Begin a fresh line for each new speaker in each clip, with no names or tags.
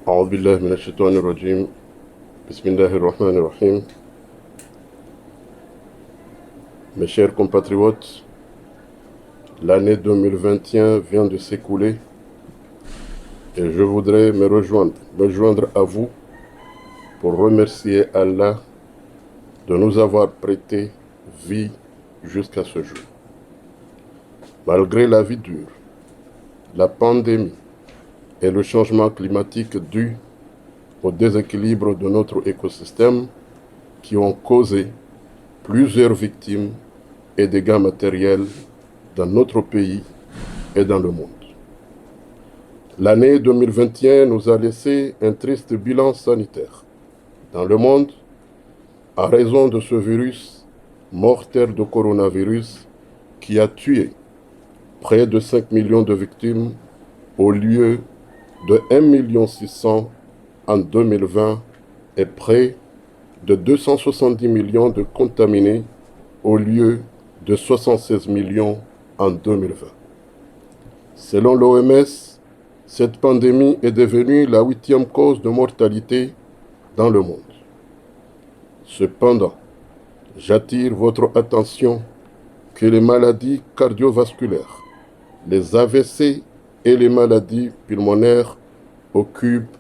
أعوذ بالله من الشيطان الرجيم. بسم الله الرحمن الرحيم. Mes chers compatriotes, l'année 2021 vient de s'écouler et je voudrais me joindre à vous pour remercier Allah de nous avoir prêté vie jusqu'à ce jour. Malgré la vie dure, la pandémie et le changement climatique dû au déséquilibre de notre écosystème qui ont causé plusieurs victimes et dégâts matériels dans notre pays et dans le monde. L'année 2021 nous a laissé un triste bilan sanitaire dans le monde à raison de ce virus mortel de coronavirus qui a tué près de 5 millions de victimes au lieu de 1,6 million en 2020 et près de 270 millions de contaminés au lieu de 76 millions en 2020. Selon l'OMS, cette pandémie est devenue la 8e cause de mortalité dans le monde. Cependant, j'attire votre attention que les maladies cardiovasculaires, les AVC et les maladies pulmonaires occupent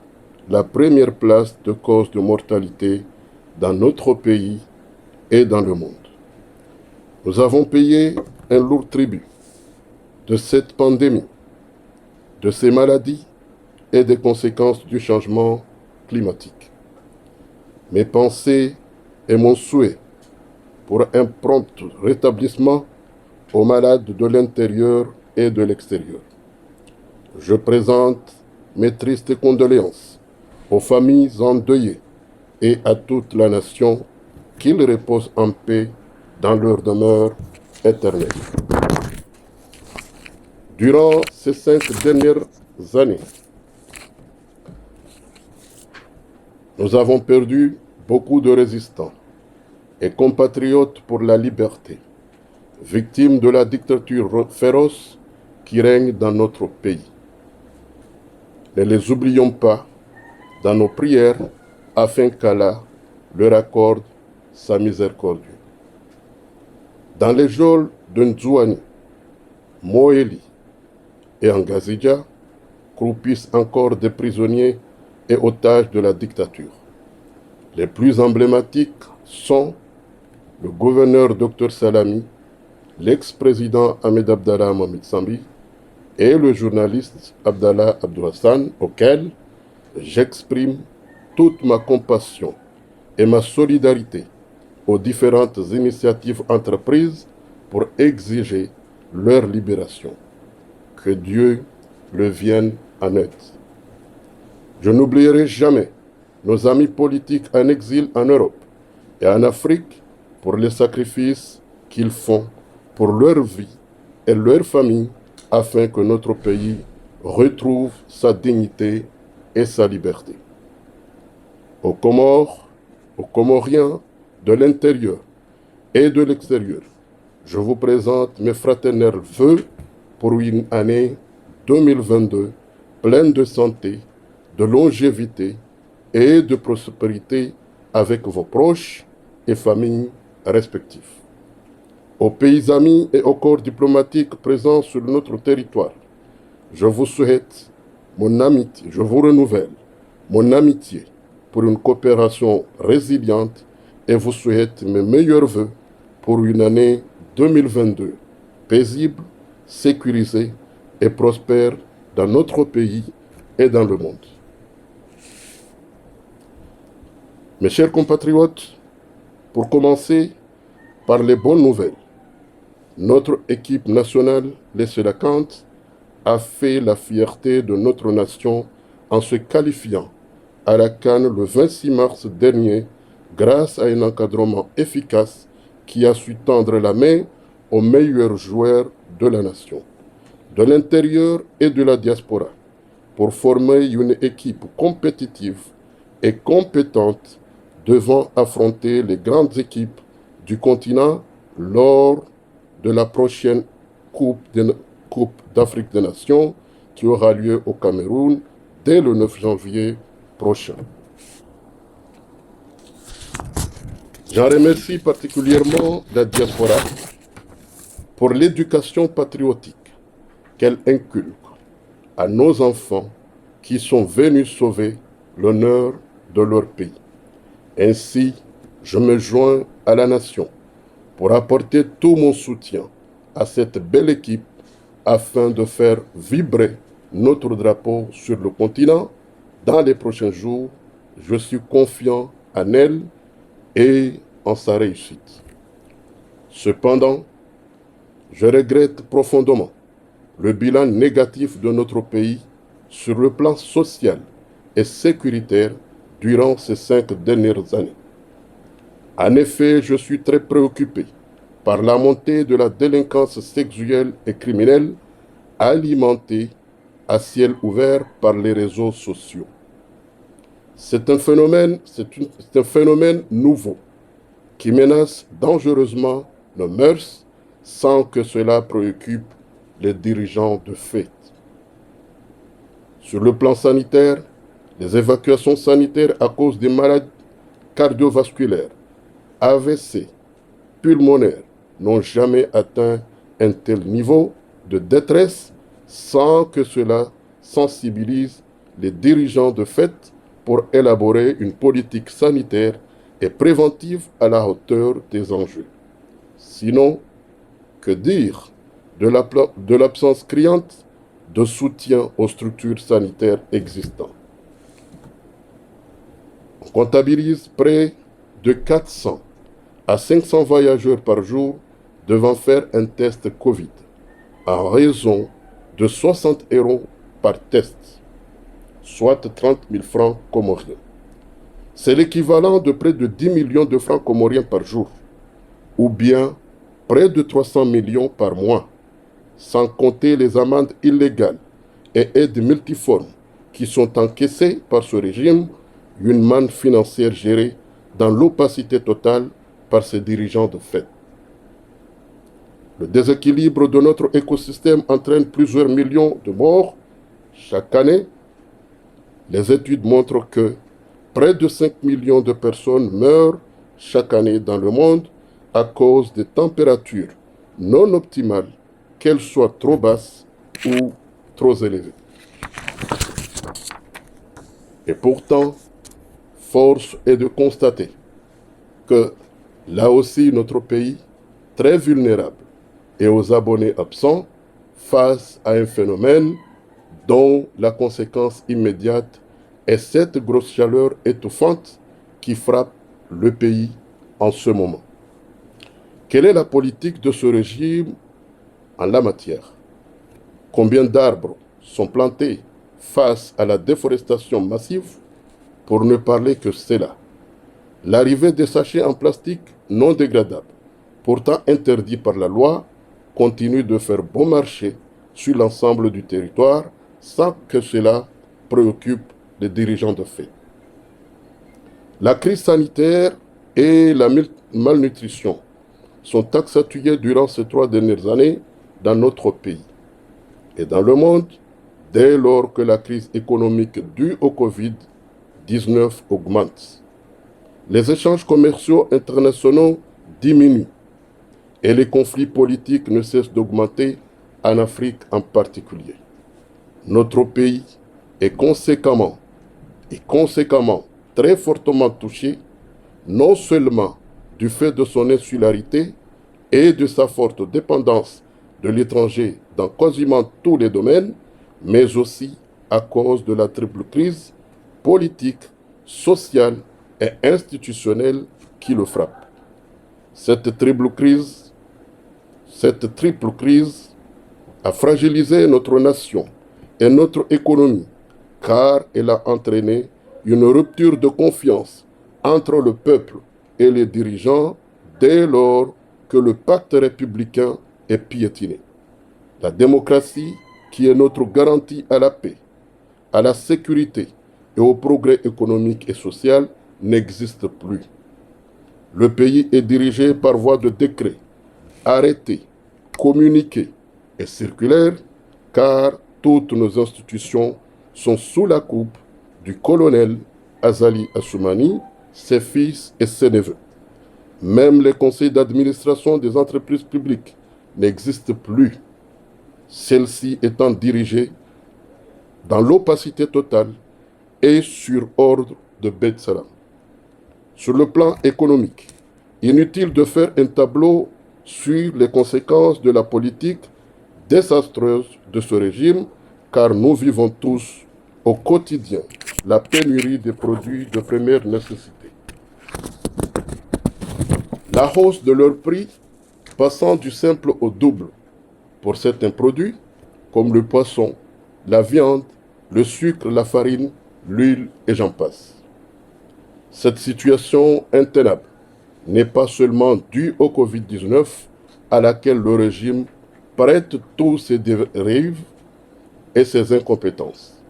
la première place de cause de mortalité dans notre pays et dans le monde. Nous avons payé un lourd tribut de cette pandémie, de ces maladies et des conséquences du changement climatique. Mes pensées et mon souhait pour un prompt rétablissement aux malades de l'intérieur et de l'extérieur. Je présente mes tristes condoléances aux familles endeuillées et à toute la nation, qu'ils reposent en paix dans leur demeure éternelle. Durant ces 5 dernières années, nous avons perdu beaucoup de résistants et compatriotes pour la liberté, victimes de la dictature féroce qui règne dans notre pays. Ne les oublions pas dans nos prières afin qu'Allah leur accorde sa miséricorde. Dans les geôles de Nzouani, Moéli et Ngazidja croupissent encore des prisonniers et otages de la dictature. Les plus emblématiques sont le gouverneur Dr Salami, l'ex-président Ahmed Abdallah Mohamed Sambi et le journaliste Abdallah Abdourassan, auquel j'exprime toute ma compassion et ma solidarité aux différentes initiatives entreprises pour exiger leur libération. Que Dieu leur vienne en aide. Je n'oublierai jamais nos amis politiques en exil en Europe et en Afrique pour les sacrifices qu'ils font pour leur vie et leur famille afin que notre pays retrouve sa dignité et sa liberté. Aux Comores, aux Comoriens de l'intérieur et de l'extérieur, je vous présente mes fraternels vœux pour une année 2022 pleine de santé, de longévité et de prospérité avec vos proches et familles respectifs. Aux pays amis et aux corps diplomatiques présents sur notre territoire, je vous souhaite mon amitié, je vous renouvelle mon amitié pour une coopération résiliente et vous souhaite mes meilleurs vœux pour une année 2022 paisible, sécurisée et prospère dans notre pays et dans le monde. Mes chers compatriotes, pour commencer par les bonnes nouvelles, notre équipe nationale, les Sédakantes, a fait la fierté de notre nation en se qualifiant à la CAN le 26 mars dernier grâce à un encadrement efficace qui a su tendre la main aux meilleurs joueurs de la nation, de l'intérieur et de la diaspora, pour former une équipe compétitive et compétente devant affronter les grandes équipes du continent lors de la prochaine Coupe d'Afrique des Nations qui aura lieu au Cameroun dès le 9 janvier prochain. J'en remercie particulièrement la diaspora pour l'éducation patriotique qu'elle inculque à nos enfants qui sont venus sauver l'honneur de leur pays. Ainsi, je me joins à la nation pour apporter tout mon soutien à cette belle équipe afin de faire vibrer notre drapeau sur le continent. Dans les prochains jours, je suis confiant en elle et en sa réussite. Cependant, je regrette profondément le bilan négatif de notre pays sur le plan social et sécuritaire durant ces 5 dernières années. En effet, je suis très préoccupé par la montée de la délinquance sexuelle et criminelle alimentée à ciel ouvert par les réseaux sociaux. C'est un phénomène nouveau qui menace dangereusement nos mœurs sans que cela préoccupe les dirigeants de fait. Sur le plan sanitaire, les évacuations sanitaires à cause des maladies cardiovasculaires, AVC, pulmonaires n'ont jamais atteint un tel niveau de détresse sans que cela sensibilise les dirigeants de fait pour élaborer une politique sanitaire et préventive à la hauteur des enjeux. Sinon, que dire de l'absence criante de soutien aux structures sanitaires existantes? On comptabilise près de 400 à 500 voyageurs par jour devant faire un test Covid, en raison de 60 € par test, soit 30 000 francs comoriens. C'est l'équivalent de près de 10 millions de francs comoriens par jour, ou bien près de 300 millions par mois, sans compter les amendes illégales et aides multiformes qui sont encaissées par ce régime, une manne financière gérée dans l'opacité totale par ses dirigeants de fait. Le déséquilibre de notre écosystème entraîne plusieurs millions de morts chaque année. Les études montrent que près de 5 millions de personnes meurent chaque année dans le monde à cause des températures non optimales, qu'elles soient trop basses ou trop élevées. Et pourtant, force est de constater que là aussi notre pays, très vulnérable et aux abonnés absents, face à un phénomène dont la conséquence immédiate est cette grosse chaleur étouffante qui frappe le pays en ce moment. Quelle est la politique de ce régime en la matière? Combien d'arbres sont plantés face à la déforestation massive, pour ne parler que cela? L'arrivée des sachets en plastique non dégradables, pourtant interdits par la loi, continue de faire bon marché sur l'ensemble du territoire sans que cela préoccupe les dirigeants de fait. La crise sanitaire et la malnutrition sont accentuées durant ces 3 dernières années dans notre pays et dans le monde dès lors que la crise économique due au Covid-19 augmente. Les échanges commerciaux internationaux diminuent et les conflits politiques ne cessent d'augmenter en Afrique en particulier. Notre pays est conséquemment très fortement touché, non seulement du fait de son insularité et de sa forte dépendance de l'étranger dans quasiment tous les domaines, mais aussi à cause de la triple crise politique, sociale et institutionnelle qui le frappe. Cette triple crise a fragilisé notre nation et notre économie, car elle a entraîné une rupture de confiance entre le peuple et les dirigeants dès lors que le pacte républicain est piétiné. La démocratie, qui est notre garantie à la paix, à la sécurité et au progrès économique et social, n'existe plus. Le pays est dirigé par voie de décret, arrêté, communiqué et circulaire, car toutes nos institutions sont sous la coupe du colonel Azali Assoumani, ses fils et ses neveux. Même les conseils d'administration des entreprises publiques n'existent plus, celles-ci étant dirigées dans l'opacité totale et sur ordre de Bet Salam. Sur le plan économique, inutile de faire un tableau sur les conséquences de la politique désastreuse de ce régime, car nous vivons tous au quotidien la pénurie des produits de première nécessité. La hausse de leur prix passant du simple au double pour certains produits, comme le poisson, la viande, le sucre, la farine, l'huile et j'en passe. Cette situation intenable n'est pas seulement due au Covid-19, à laquelle le régime prête tous ses dérives et ses incompétences.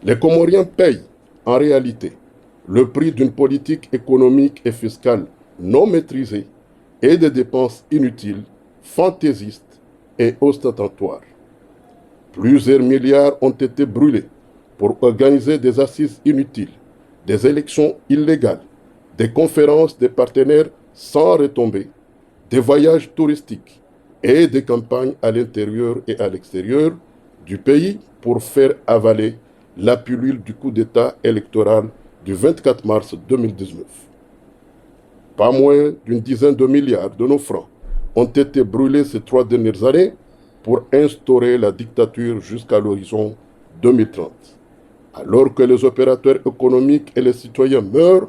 Les Comoriens payent, en réalité, le prix d'une politique économique et fiscale non maîtrisée et des dépenses inutiles, fantaisistes et ostentatoires. Plusieurs milliards ont été brûlés pour organiser des assises inutiles, des élections illégales, des conférences des partenaires sans retombées, des voyages touristiques et des campagnes à l'intérieur et à l'extérieur du pays pour faire avaler la pilule du coup d'État électoral du 24 mars 2019. Pas moins d'une dizaine de milliards de nos francs ont été brûlés ces 3 dernières années pour instaurer la dictature jusqu'à l'horizon 2030, alors que les opérateurs économiques et les citoyens meurent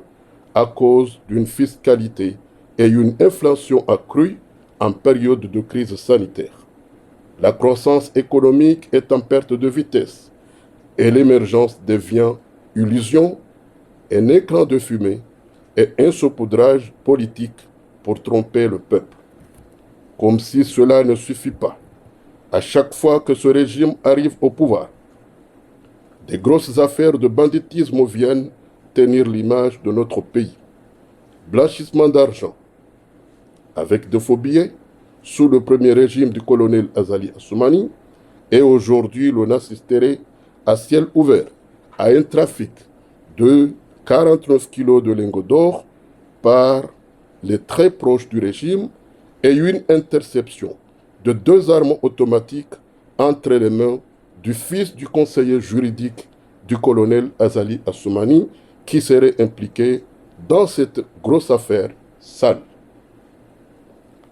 à cause d'une fiscalité et une inflation accrue en période de crise sanitaire. La croissance économique est en perte de vitesse et l'émergence devient illusion, un écran de fumée et un saupoudrage politique pour tromper le peuple. Comme si cela ne suffit pas, à chaque fois que ce régime arrive au pouvoir, des grosses affaires de banditisme viennent tenir l'image de notre pays. Blanchissement d'argent, avec de faux billets, sous le premier régime du colonel Azali Assoumani, et aujourd'hui l'on assisterait à ciel ouvert à un trafic de 49 kilos de lingots d'or par les très proches du régime et une interception de 2 armes automatiques entre les mains du fils du conseiller juridique du colonel Azali Assoumani qui serait impliqué dans cette grosse affaire sale.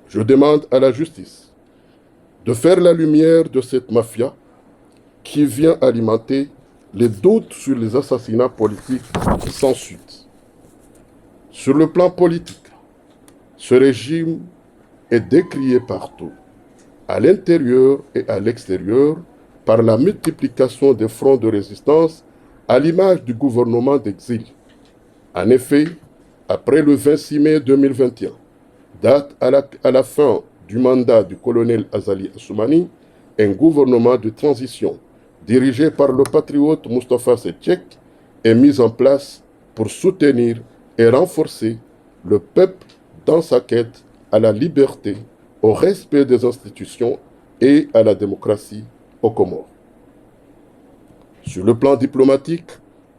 Je demande à la justice de faire la lumière de cette mafia qui vient alimenter les doutes sur les assassinats politiques sans suite. Sur le plan politique, ce régime est décrié partout, à l'intérieur et à l'extérieur, par la multiplication des fronts de résistance à l'image du gouvernement d'exil. En effet, après le 26 mai 2021, date à la fin du mandat du colonel Azali Assoumani, un gouvernement de transition dirigé par le patriote Moustapha Setchek est mis en place pour soutenir et renforcer le peuple dans sa quête à la liberté, au respect des institutions et à la démocratie aux Comores. Sur le plan diplomatique,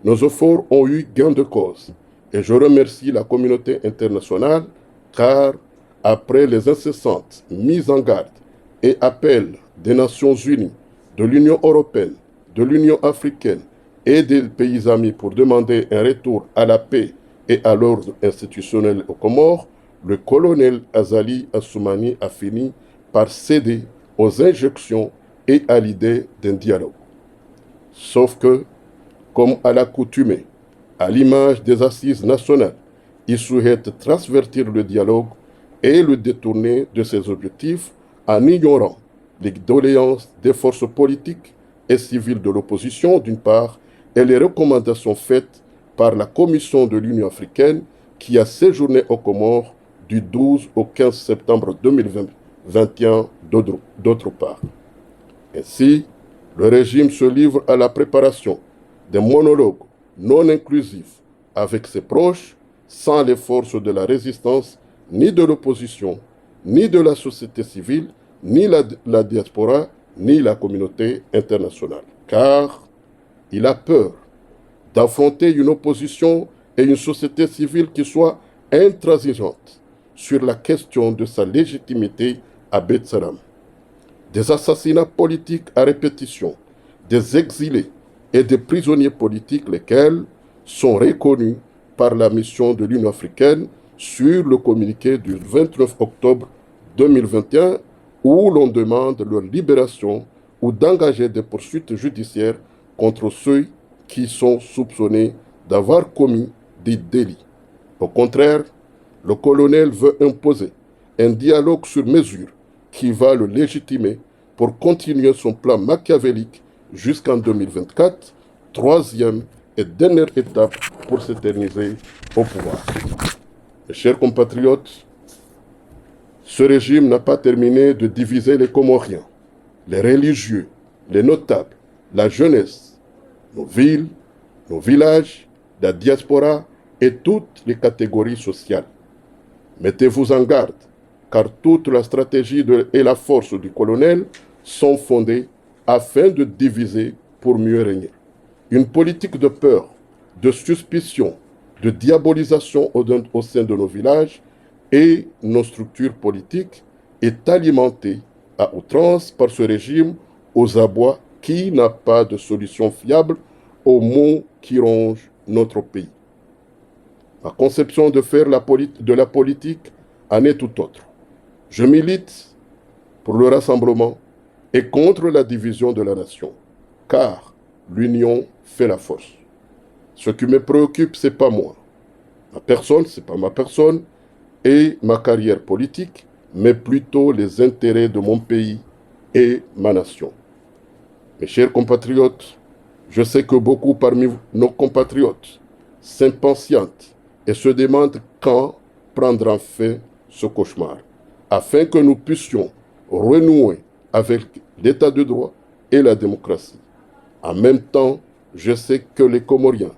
nos efforts ont eu gain de cause et je remercie la communauté internationale car, après les incessantes mises en garde et appels des Nations Unies, de l'Union européenne, de l'Union africaine et des pays amis pour demander un retour à la paix et à l'ordre institutionnel aux Comores, le colonel Azali Assoumani a fini par céder aux injections et à l'idée d'un dialogue. Sauf que, comme à l'accoutumée, à l'image des assises nationales, il souhaite transvertir le dialogue et le détourner de ses objectifs en ignorant les doléances des forces politiques et civiles de l'opposition d'une part et les recommandations faites par la Commission de l'Union africaine qui a séjourné aux Comores du 12 au 15 septembre 2021 d'autre part. Ainsi, le régime se livre à la préparation des monologues non inclusifs avec ses proches, sans les forces de la résistance, ni de l'opposition, ni de la société civile, ni la diaspora, ni la communauté internationale. Car il a peur d'affronter une opposition et une société civile qui soit intransigeante sur la question de sa légitimité à Bethsalam. Des assassinats politiques à répétition, des exilés et des prisonniers politiques, lesquels sont reconnus par la mission de l'Union africaine sur le communiqué du 29 octobre 2021 où l'on demande leur libération ou d'engager des poursuites judiciaires contre ceux qui sont soupçonnés d'avoir commis des délits. Au contraire, le colonel veut imposer un dialogue sur mesure qui va le légitimer pour continuer son plan machiavélique jusqu'en 2024, troisième et dernière étape pour s'éterniser au pouvoir. Mes chers compatriotes, ce régime n'a pas terminé de diviser les Comoriens, les religieux, les notables, la jeunesse, nos villes, nos villages, la diaspora et toutes les catégories sociales. Mettez-vous en garde, car toute la stratégie et la force du colonel sont fondées afin de diviser pour mieux régner. Une politique de peur, de suspicion, de diabolisation au sein de nos villages et nos structures politiques est alimentée à outrance par ce régime aux abois qui n'a pas de solution fiable aux maux qui rongent notre pays. Ma conception de faire de la politique en est tout autre. Je milite pour le rassemblement et contre la division de la nation, car l'union fait la force. Ce qui me préoccupe, ce n'est pas moi. Ma personne, ce n'est pas ma personne et ma carrière politique, mais plutôt les intérêts de mon pays et ma nation. Mes chers compatriotes, je sais que beaucoup parmi nos compatriotes s'impatientent et se demandent quand prendra fin ce cauchemar, afin que nous puissions renouer avec l'état de droit et la démocratie. En même temps, je sais que les Comoriens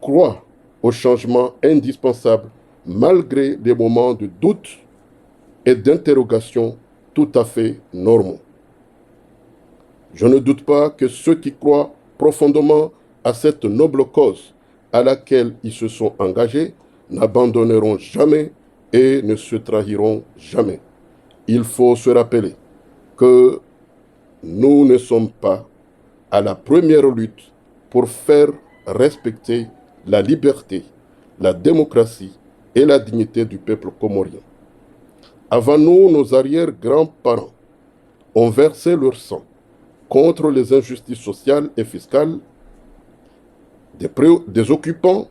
croient au changement indispensable malgré des moments de doute et d'interrogation tout à fait normaux. Je ne doute pas que ceux qui croient profondément à cette noble cause à laquelle ils se sont engagés n'abandonneront jamais et ne se trahiront jamais. Il faut se rappeler que nous ne sommes pas à la première lutte pour faire respecter la liberté, la démocratie et la dignité du peuple comorien. Avant nous, nos arrière-grands-parents ont versé leur sang contre les injustices sociales et fiscales des occupants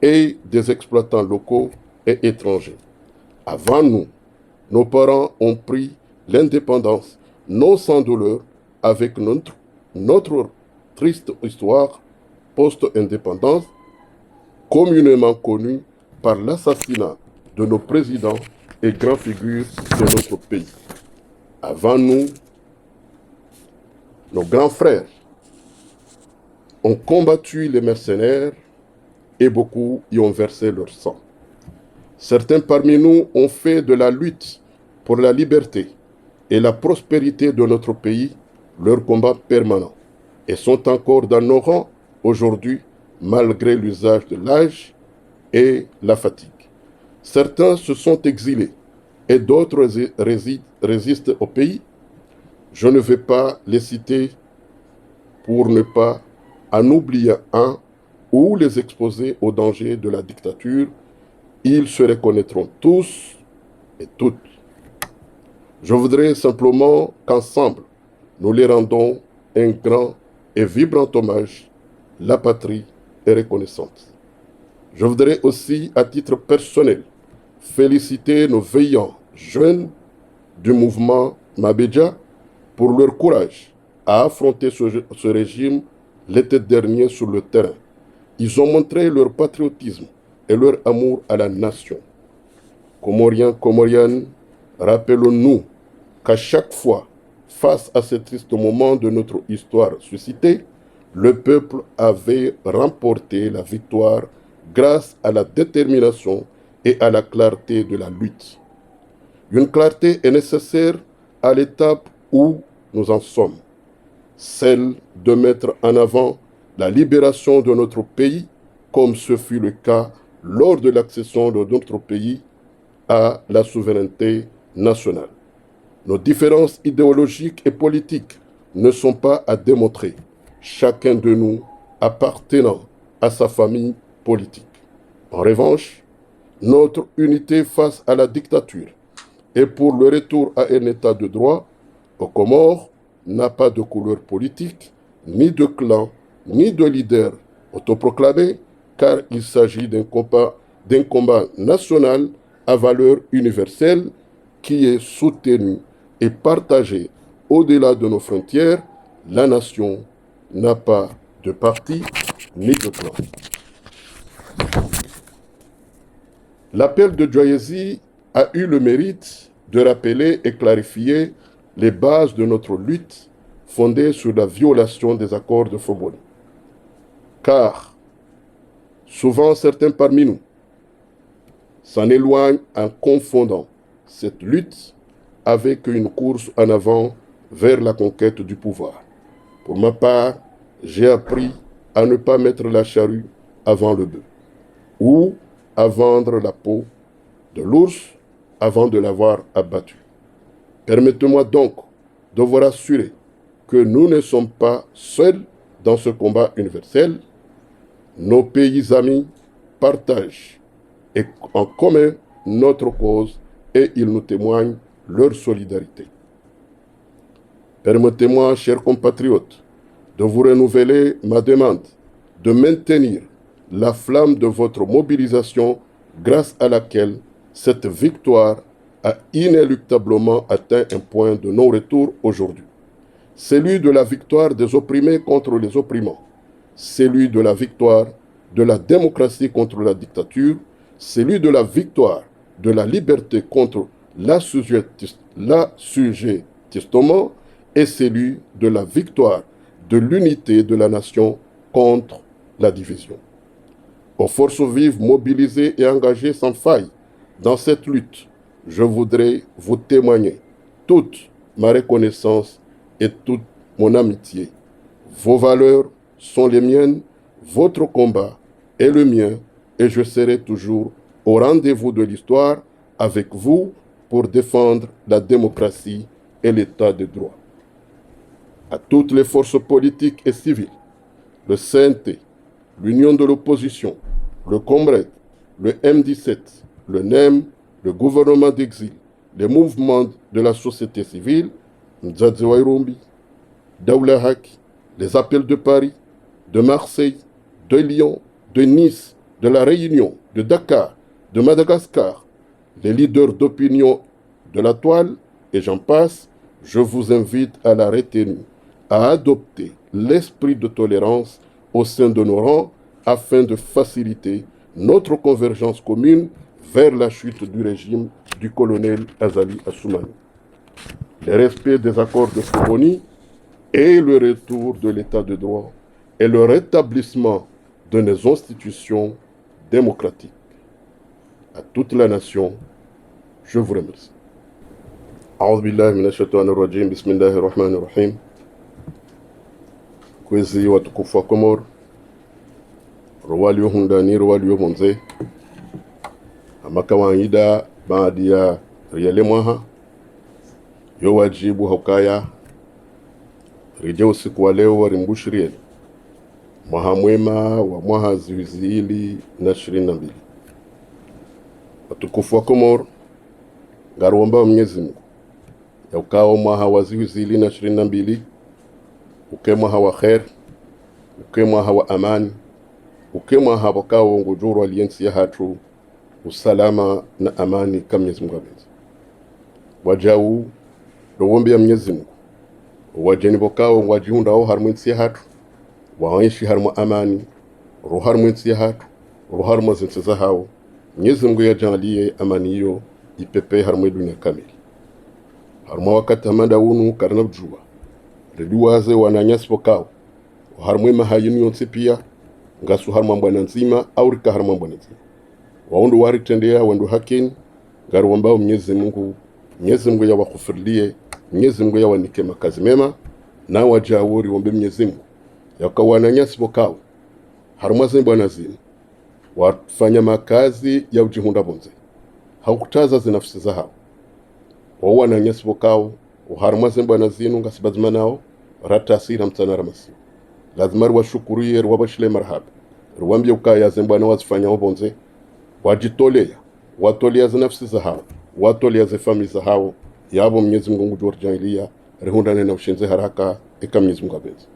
et des exploitants locaux et étrangers. Avant nous, nos parents ont pris l'indépendance, non sans douleur, avec notre triste histoire post-indépendance, communément connue par l'assassinat de nos présidents et grandes figures de notre pays. Avant nous, nos grands frères ont combattu les mercenaires et beaucoup y ont versé leur sang. Certains parmi nous ont fait de la lutte pour la liberté et la prospérité de notre pays leur combat permanent et sont encore dans nos rangs aujourd'hui malgré l'usage de l'âge et la fatigue. Certains se sont exilés et d'autres résistent au pays. Je ne vais pas les citer pour ne pas en oublier un ou les exposer au danger de la dictature. Ils se reconnaîtront tous et toutes. Je voudrais simplement qu'ensemble, nous les rendons un grand et vibrant hommage. La patrie est reconnaissante. Je voudrais aussi, à titre personnel, féliciter nos veillants jeunes du mouvement Mabedja pour leur courage à affronter ce régime l'été dernier sur le terrain. Ils ont montré leur patriotisme et leur amour à la nation. Comoriens, Comoriennes, rappelons-nous qu'à chaque fois, face à ce triste moment de notre histoire suscitée, le peuple avait remporté la victoire grâce à la détermination et à la clarté de la lutte. Une clarté est nécessaire à l'étape où nous en sommes, celle de mettre en avant la libération de notre pays, comme ce fut le cas lors de l'accession de notre pays à la souveraineté nationale. Nos différences idéologiques et politiques ne sont pas à démontrer, chacun de nous appartenant à sa famille politique. En revanche, notre unité face à la dictature et pour le retour à un état de droit aux Comores n'a pas de couleur politique, ni de clan, ni de leader autoproclamé, car il s'agit d'un combat national à valeur universelle qui est soutenu et partagé au-delà de nos frontières. La nation n'a pas de parti ni de clan. L'appel de Djoyezi a eu le mérite de rappeler et clarifier les bases de notre lutte fondée sur la violation des accords de Foboni. Car souvent certains parmi nous s'en éloignent en confondant cette lutte avec une course en avant vers la conquête du pouvoir. Pour ma part, j'ai appris à ne pas mettre la charrue avant le bœuf, ou à vendre la peau de l'ours avant de l'avoir abattu. Permettez-moi donc de vous rassurer que nous ne sommes pas seuls dans ce combat universel. Nos pays amis partagent en commun notre cause et ils nous témoignent leur solidarité. Permettez-moi, chers compatriotes, de vous renouveler ma demande de maintenir la flamme de votre mobilisation grâce à laquelle cette victoire a inéluctablement atteint un point de non-retour aujourd'hui. Celui de la victoire des opprimés contre les opprimants, celui de la victoire de la démocratie contre la dictature, celui de la victoire de la liberté contre l'assujettissement et celui de la victoire de l'unité de la nation contre la division. Aux forces vives mobilisées et engagées sans faille dans cette lutte, je voudrais vous témoigner toute ma reconnaissance et toute mon amitié. Vos valeurs sont les miennes, votre combat est le mien, et je serai toujours au rendez-vous de l'histoire avec vous pour défendre la démocratie et l'état de droit. À toutes les forces politiques et civiles, le CNT, l'Union de l'opposition, le Comrade, le M17, le NEM, le gouvernement d'exil, les mouvements de la société civile, Mzadze Wairumbi, Daoula Haki, les appels de Paris, de Marseille, de Lyon, de Nice, de La Réunion, de Dakar, de Madagascar, les leaders d'opinion de la toile, et j'en passe, je vous invite à la retenue, à adopter l'esprit de tolérance au sein de nos rangs afin de faciliter notre convergence commune vers la chute du régime du colonel Azali Assoumani. Le respect des accords de Foboni et le retour de l'état de droit et le rétablissement de nos institutions démocratiques. À toute la nation, je vous remercie. أعوذ بالله من الشيطان الرجيم بسم الله الرحمن الرحيم. Kwezi watukufu wa Komoro, Rwaliyo Hundani, Rwaliyo Monze, Amakawaida baadi ya Riale Mwaha, yo wajibu haukaya, rejea usiku wa leo warimbushirieni, mwaha mwema wa mwaha 2022. Watukufu wa Komoro, ngaruomba wa Mwenyezi Mungu, ya ukao mwaha wa 2022, uke mwaha wa khair, uke mwaha wa amani, uke mwaha wakao ngujuru aliyensi ya hatu, usalama na amani kama Mwenyezi Mungu abenzi. Wajau, rowombi ya Mwenyezi Mungu, wajeni wakao wajihunda au harmwensi ya hatu, waanshi harmu amani, ruharmwensi ya hatu, ruharmu zinsi za hao, Mwenyezi Mungu ya jalie amani hiyo ipepe harmu dunia kamili. Harmu wakati hamanda unu karna bjua, reduwaze wananyasi wakao, harmu mahayinu yonsi pia, ngasu harmu mbwana nzima, au rika harmu mbwana nzima. Waundu wari tendea, wandu hakini, garu wambao Mwenyezi Mungu ya wakufirlie, Mwenyezi Mungu ya wanike makazi mema, na wajawori wambe Mwenyezi Mungu yakawana nyasi bokao haruma zimbwana zinu wafanya makazi ya ujihunda bonze haukutaza zinafsi za hao wawana nyasi bokao uharuma zimbwana zinu ngasibazima nao rata asira mtana ramasi lazima ruwashukuriye ruwabashile marhaba ruwambie ukaya zimbwana wazifanya obonze wajitolea watolea zinafsi za hao watolea zifami za hao yabo Mwenyezi Mungu ngujorjailia rehundane na ushenze haraka eka Mwenyezi Mungu abenzi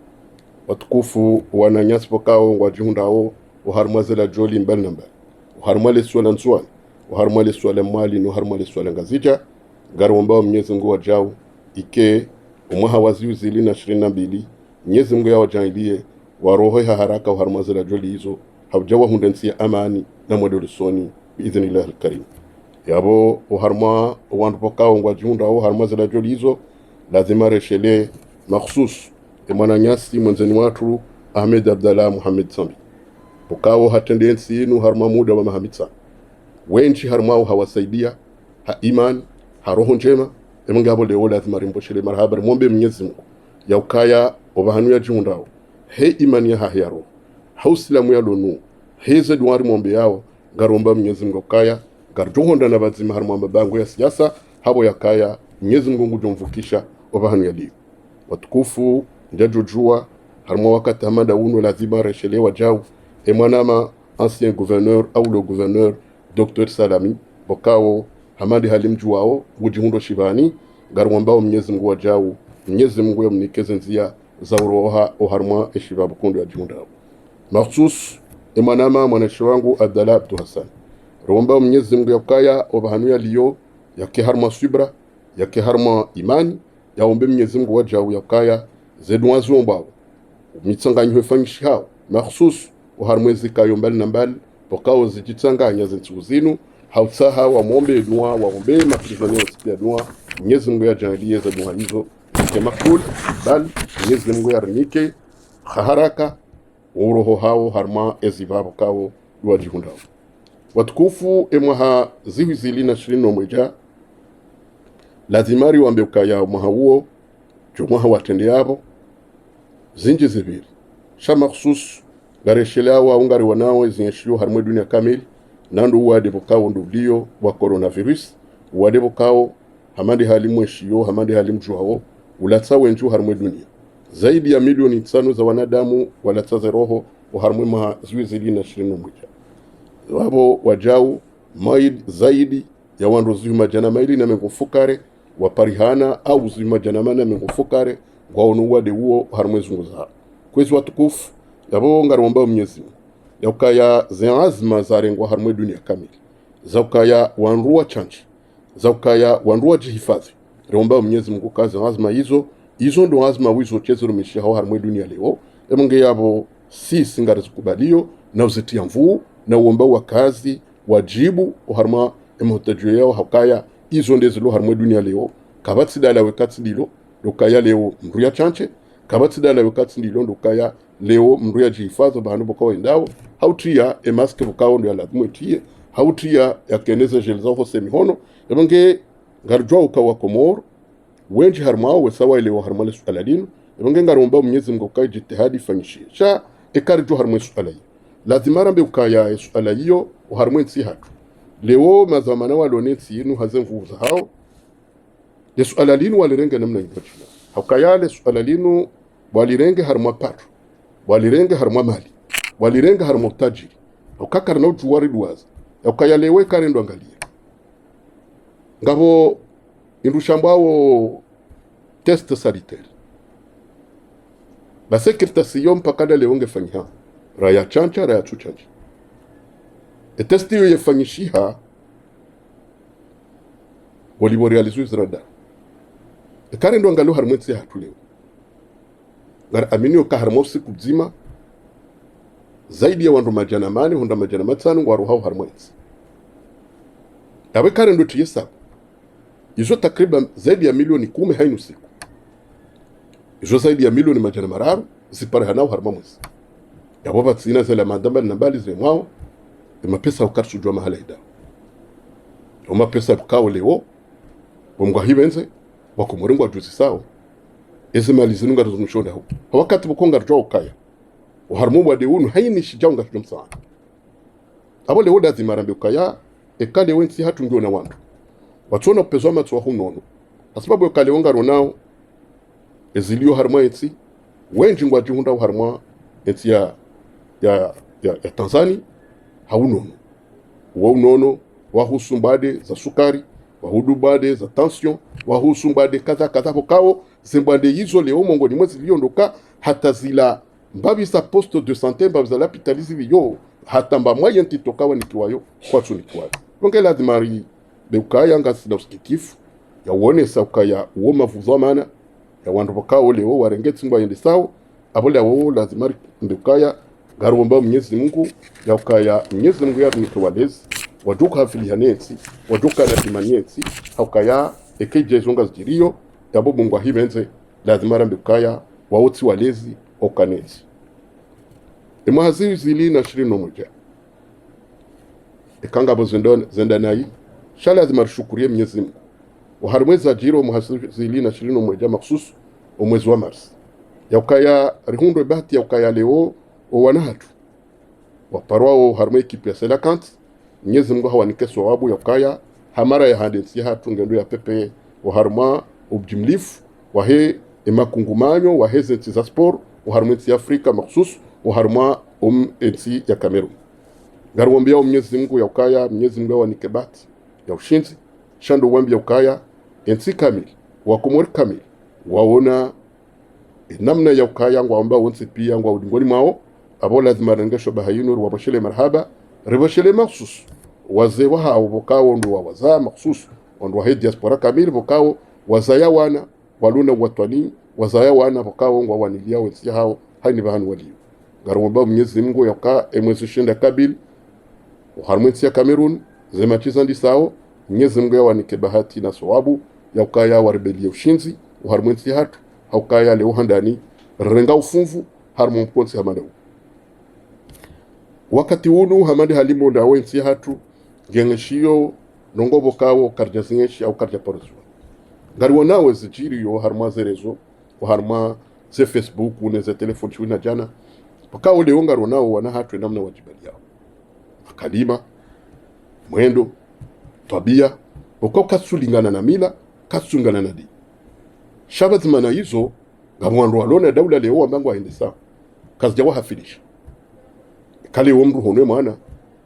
watukufu wananyasi pokao wajihundao uharumazela joli mbali na mbali uharumale swala nsuani uharumale swala mali no uharumale swala ngazija garomba Mwenyezi Mungu wajao ike umwaha waziuzili na 22 Mwenyezi Mungu yawajailie waroho haraka uharumazela joli hizo haujawa hundensia amani na mwadolusoni biidhnillah alkarim yabo uharma wandu pokao wajihundao uharumazela joli hizo lazima reshele makhsus mwananyasi mwanzani watu Ahmed Abdallah Muhammad Sambi pokao hatendensi inu harma muda wa mahamitsa wenchi harmao hawasaidia ha iman ha roho njema emangabo leo lazima rimboshele marhaba mwombe Mwenyezi Mungu ya ukaya obahanu ya jihundao he imani ya hahyaro hausilamu ya lonu heze duwari mwombe yao garomba Mwenyezi Mungu ukaya garjuhonda na bazima harma mabango ya siasa habo ya kaya Mwenyezi Mungu ngujomvukisha obahanu ya liyo watukufu ndajujua harma wakati hamada uno lazima reshelewa jau emwanama ancien gouverneur au le gouverneur Dr Salami bokao hamadi halimju wao gujihundo shibani garwambao Mwenyezi Mungu wajau Mwenyezi Mungu yamnikeze nzia za uroha oharma eshiba bukundu ya jihundao mahsus emwanama mwanashi wangu Abdallah Abdu Hassan rwambao Mwenyezi Mungu yakaya obahanu ya liyo yake harma subra yake harma imani yaombe Mwenyezi Mungu wajau yakaya zedwa zombao mitsanganywe fanyishi hao mahsus uharmwezi kayo mbali na mbali pokao zijitsanganya zintu zinu hautsaha wa muombe dua waombe maprizonio sikia dua Mwenyezi Mungu yajalie za dua hizo kama kul bal Mwenyezi Mungu yarinike haraka uroho hao harma ezibabo kao dua jihundao watukufu emwaha ziwizili na 21 lazimari wambe ukaya mwaha huo jomwaha watende yabo zinji zibiri sha makhsus gareshela wa ungari wanao zinyeshiyo harmwe dunia kamili nandu wade bokao ndublio wa coronavirus wade bokao hamandi halimwe shiyo hamandi halimjuao ulatsa wenju harmwe dunia zaidi ya milioni 5 za wanadamu walatsa roho harmwe ma zuizili na 21 wabo wajau maid zaidi ya wandu zuma jana maili na mengufukare waparihana au zuma jana mana mengufukare kwa unuwade huo harmwe zunguza kwezi watukufu yabo ngaromba Mwenyezi Mungu yakaya azma zarengwa harmwe dunia kamili zakaya wanruwa chanchi zakaya wanruwa jihifadhi romba Mwenyezi Mungu kazi azma hizo ndo azma wizo chezero mishaho harmwe dunia leo emonge yabo si singari zikubalio na uzitia mvuu na uomba wa kazi wajibu harma emotajwe yao hakaya hizo ndezilo harmwe dunia leo kabatsi dala wekatsi dilo lokaya leo mruya chanche kabatsi dala wekatsi dilo lokaya leo mruya jihifadhi bahanu bokao endao hautia emaske bokao ndo lazima tie hautia yakeneza jelza ho semihono emonge garjwa ukawa komor wenji harmao wesawa ile harmale sualadino emonge ngaromba Mwenyezi Mungu kai jitihadi fanyishi sha ekarjo harmwe sualai lazima rambe ukaya suala hiyo harmwe nsi hatu leo mazamana walonetsi yinu hazenvu za hao le suala linu walirenga namna yipachina hakaya le suala linu walirenge harmwa patu walirenge harmwa mali walirenga harmwa tajiri ukakar na ujuwari duwaza hakaya lewe karendo angalia ngabo indushambawo test sanitaire la secrétation mpakada leonge fanyha raya chancha raya chuchaji testi yo yefanyishiha waliborealizu izrada karendo ngalo harmwetsi hatuleo ngar aminio ka harmosi kubzima zaidi ya wandu majana mane hunda majana matsanu waru hao harmwetsi tawe karendo tiyesa izo takriban zaidi ya milioni 10 hainu siku izo zaidi ya milioni majana mararu zipare hanao harmamwesi yabo batsina zela mandamba na mbali zwe mwao mapesa ukarsu jwa mahala ida mapesa bukao leo bomgwa hibenze wakumurengwa juzi sawo ese mali zinunga tuzumushonda ho wakati bukonga rjo ukaya harmo wa de unu haini shijaunga shujumsa abo leo lazima rambe ukaya ekale wensi hatu ndio na wandu watuona kupezwa matwa hunono kwa sababu ekale wonga ronao ezilio harmo etsi wenji ngwa jihunda harmo etsi ya Tanzania haunono waunono wahusumbade za sukari wahudubade za tension wahusumbade kadha pokao zimbande hizo leo mongoni mwezi liondoka hata zila mbabi sa poste de santé mbabi za l'hôpitaliser yo hata mba moyen titokawa nikiwayo kwa tunikwayo donc la dimari de ukaya ngasi na usikitifu ya uone sa ukaya uoma vuzamana ya wandu pokao leo warengeti ngwa yende sawo abole awo lazima ndukaya garomba Mwenyezi Mungu ya ukaya Mwenyezi Mungu ya nitowalezi waduka hafilianensi waduka na timaniensi haukaya ekeje zonga zirio yabo Mungu hibenze lazima rambukaya waoti walezi okanezi emahazi zili na 21 ekanga bozendon zendanai shala lazima shukurie Mwenyezi Mungu wa harmweza jiro muhazi zili na 21 maksus omwezi wa Mars yaukaya rihundo bahati yaukaya leo owanahatu waparwao harmwe ekipe ya Selakant Mwenyezi Mungu hawanike sawabu yaukaya hamara ya handensi hatu ngendo ya pepe wa harma objimlifu wa he emakungumanyo wa hezenti za sport wa harmwe ya Afrika maksus wa harma ensi ya Cameroon garwombia Mwenyezi Mungu yaukaya Mwenyezi Mungu hawanike bahati ya ushinzi shando wambia yaukaya ensi kamili wa komori kamili waona namna ya ukaya ngwa amba wonse pia ngwa udingoni mao abo lazima rengesho bahayinu wabashele marhaba ribashele maksus wazee wa hao bokao ndo waza maksus ndo wa diaspora kamili bokao wazaya wana waluna watwani wazaya wana bokao ngwa wanilia wensi hao haini bahanu walio garomba Mwenyezi Mungu yaka emwezi shinda kabil harmwensi ya Cameroon zema chizandi sao Mwenyezi Mungu yawanike bahati na sawabu yakaya waribelie ushinzi harmwensi hatu haukaya leo handani renga ufunvu harmo mponsi hamanda wakati unu hamande halimo da wensi hatu gengeshiyo nongobo kawo karja zingeshi au karja porzo ngari wonawe zijiri yo harma zerezo harma ze Facebook une ze telefoni chuna jana pakawo leo ngari wonawo wana hatu namna wajibali yao akalima mwendo tabia uko kasulingana na mila kasungana na dini shabazimana hizo ngamwandu walona daula leo ambango aende sawa kazi jawa hafilisha kale womru honwe mwana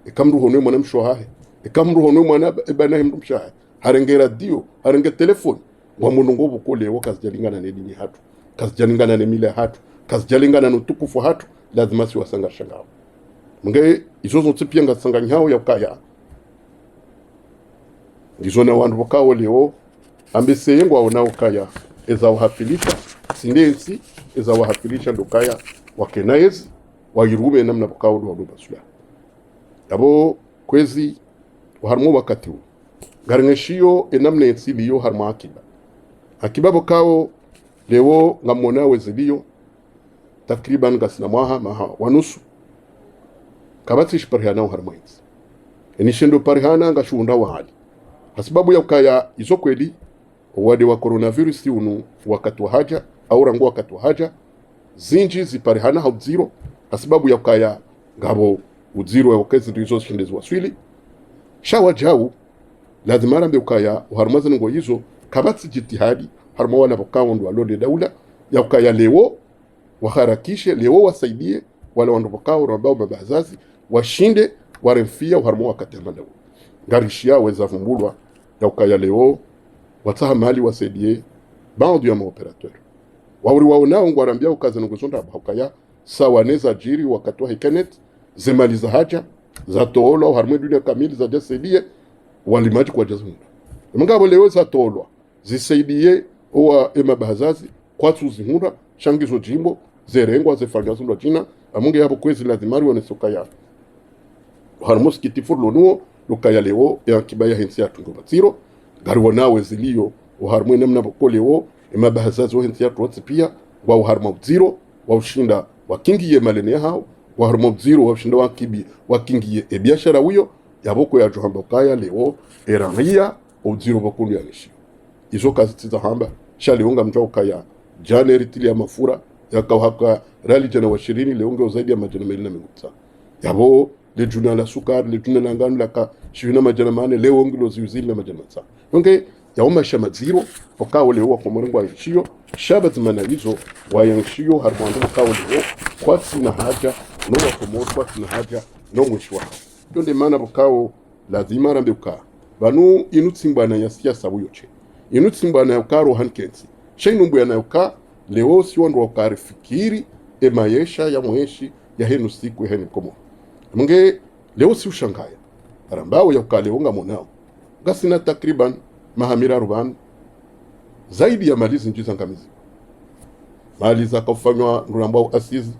ekamru honwe mwana mshohahe ekamru honwe mwana ebana himru mshahe harengera dio harenge telefoni wa munungo bukole wo kazi jalingana ne dini hatu kazi jalingana ne mila hatu kazi jalingana no tukufu hatu lazima si wasanga shangao mnge izo zotsipia ngasanga nyao ya kaya ngizona wandu bakawo leo ambese yengo aonao kaya eza wahafilisha sindensi eza wahafilisha ndukaya wakenaezi wayirume namna bakawo ndo basula abo kwezi harmo wakati garngeshiyo enamne ensiliyo harma akiba bakawo leo ngamona weziliyo takriban gasna maha wanusu kabati shparhana harmains enishendo parhana ngashunda wahali sababu ya ukaya izo kweli wade wa coronavirus unu wakati wa haja au rangu wakati wa haja zinji ziparihana hau zero sababu ya ukaya ngabo uziro ya wakezi ndizo shindezi waswili shawa jau lazima rambe ukaya uharumaza ngo hizo kabati jitihadi harma wala bakawo ndo alode daula ya ukaya leo waharakishe leo wasaidie wala wandu bakawo rambao babazazi washinde waremfia uharma wakati amadawo garishia weza vumbulwa ya ukaya leo wataha mali wasaidie bando ya maoperateur wauri waonao ngwarambia ukaza ngozonda bakaya sawa neza jiri wakati wa hikanet zemali za haja za toolo harmwe dunia kamili za jasaidie walimaji kwa jazmunda mngabo leo za toolo zisaidie owa ema bahazazi kwatu zihunda shangizo jimbo zerengwa zefanya zundwa jina amunge hapo kwezi lazimari wanesokaya harmos kitifurlo nuo lukaya leo ya kibaya hensi ya tungo batiro garwa nawe zilio uharmwe namna bokolewo ema bahazazi hensi ya tuwatsi pia wa uharma zero wa ushinda wakingiye malene hao wa harmo zero wa ushinda wakibi wakingiye ebiashara huyo yaboko ya johamba kaya leo erania uziro bokundu ya nishi izo kazi tiza hamba shali unga mjao kaya janeri tili ya mafura yakao haka rali jana wa 20 leo ngeo zaidi ya majana 209 yabo le juna la sukari le juna la ngano la ka shivina majana mane leo ngilo ziuzili na majana 9 yonge yaoma shama zero okao leo wa komorengo wa shio shabat manalizo wa yanshio harmondo okao leo kwa sina haja no wa komoro kwa sina haja no mwishwa yonde mana okao lazima rambe uka banu inutsimbana ya siasa buyoche inutsimbana ya ukaro hankensi shainumbu ya na uka leo siwando wakari fikiri maisha ya mweshi ya henu siku ya henu komo munge leo si ushangaya arambao ya ukale unga monao gasina takriban mahamira ruban zaidi ya malizi njiza ngamizi mali za kufanywa nurambao asizi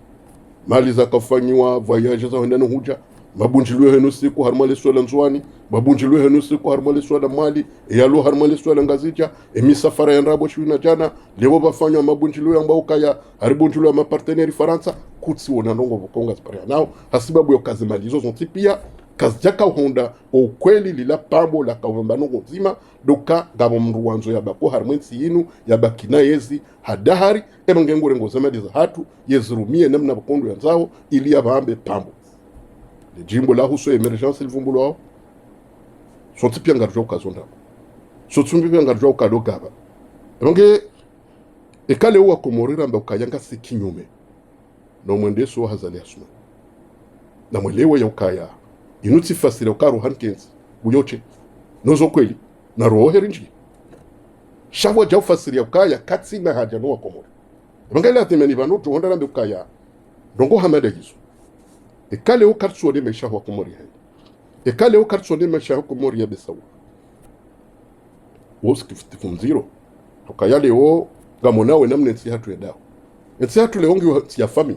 mali za kufanywa voyage za wendano huja mabunjilwe henu siku harmale swala nzwani mabunjilwe henu siku harmale swala mali yalo harmale swala ngazija emisafara ya nrabo shwina jana leo bafanywa mabunjilwe ambao kaya haribunjilwe ma partenaire Faransa kutsi wona ndongo bokonga spare nao hasibabu yo kazi malizo zonti pia kazi jaka honda ukweli lila pambo la kawambano nzima doka gabo mruwanzo ya bako harmwensi yinu ya bakina yezi hadahari emangengure ngozema za hatu yezurumie namna bokondo yanzao ili ya baambe pambo le jimbo la huso emergence livumbulo wao sonti pia ngarjo ukazonda sotsumbi pia ngarjo ukadogaba nge ekale uwa komorira mba ukayanga sikinyume no mwendeso wa hazali asuma na mwelewa ya ukaya inuti fasile ukaro hankenzi uyoche nozo kweli na roho herinji shawo jau fasile ukaya katsi na haja no komori nge atemeni banu tuhonda rambe ukaya dongo hamada hizo ekale o kartso de mesha ho komori hay ekale o kartso de mesha ho komori ya besawa woski fitifumziro tukayale o gamona we namne nsi hatu edao nsi hatu le ongi ya fami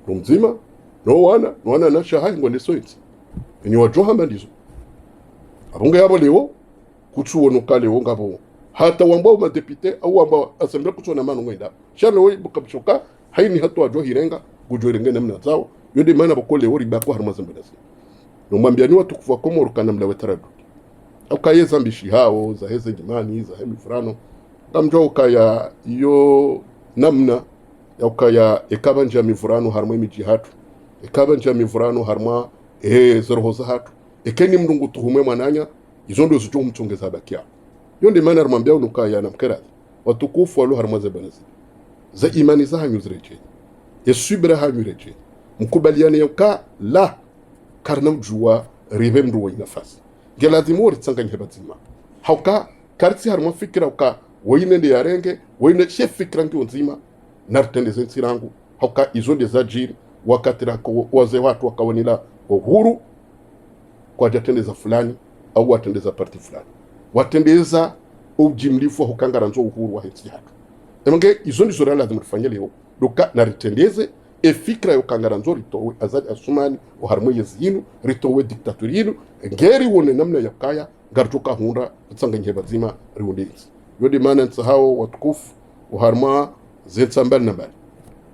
mzima no wana na shahahi ngone soiti ni wajoha mandizo abunga yabo leo kutsuwo no kale o ngabo hata wambao ma depute au ambao assemblée kutsona manu ngenda shano we bukabshoka haini hatu wajo hirenga gujorenga namna zao yonde mana bakole ori bako harmazamba nasi no mwambiani watu kufa komoro kana mla wetaradu akaye zambishi hao za heze jimani za hemi frano kamjo kaya yo namna ya kaya ekabanja mifurano harma imijihatu ekabanja mifurano harma zerhoza hatu ekeni mndungu tuhume mananya izondo zujo mchongeza bakia yonde mana harmambia unukaya na mkerazi watukufu walu harmaze banazi za imani za hanyu zreje yesubira hanyu reje mkubaliane yoka la karnam juwa ribe mduwa inafasi gelazima wori tsanga nhebatima hauka kartsi harma fikira uka woine ndi yarenge woine chef fikira ngi nzima nartende zensirangu hauka izonde za jiri wakati rako waze watu wakawanila uhuru kwa jatendeza fulani au watendeza parti fulani watendeza ujimlifu hukangaranzo uhuru wa hensi hatu emange izondi zora lazima tufanye leo doka naritendeze fikra yo kangaranzo ritowe azali asumani o harmo yezinu ritowe diktatorinu ngeri wone namna yakaya garjoka hunda tsanga njebazima riwondezi yodi mana nsahao watukufu o harma zetsambal nambali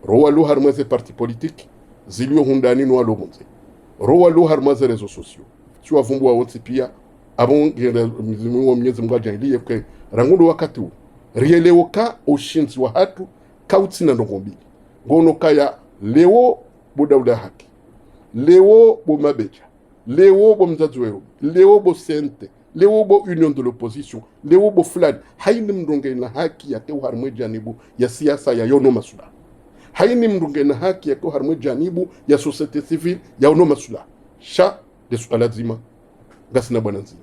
rowa lu harma ze parti politique zilio hundani no alomonze rowa lu harma ze réseaux sociaux tu avumbu wonsi pia abon ngere mizimu wa mnyezi mgaja iliye ke rangundo wakati u rielewoka oshinzi wa hatu kauti na ndongombili ngono kaya leo bodauda haki leo bo mabeja leo bo mzazuero leo bo sente leo bo union de l'opposition leo bo fulani haini mndonge na haki ya teu harmwe janibu ya siasa ya yono masula haini mndonge na haki ya teu harmwe janibu ya societe civile ya yono masula sha de suala zima gasina bwana nzima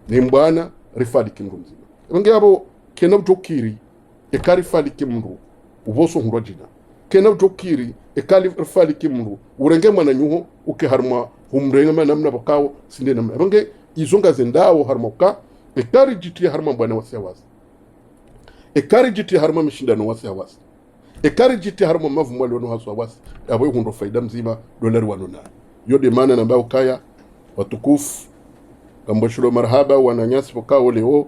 ni mbwana rifadi kindu nzima nge abo kena utokiri ekari fadi kimru uboso hundwajina kena utokiri ekali rifali kimru urenge mwana nyuho uke harma humrenga manamna bakawo sinde namna bange izonga zendawo harmoka ekari jiti harma bwana wasiawasi ekari jiti harma mishindano wasiawasi ekari jiti harma mavumwali wano hasawasi abo hundo faida mzima dolari wanona yode maana nambao kaya watukufu Kamboshilo marhaba wananyasi bakawo leo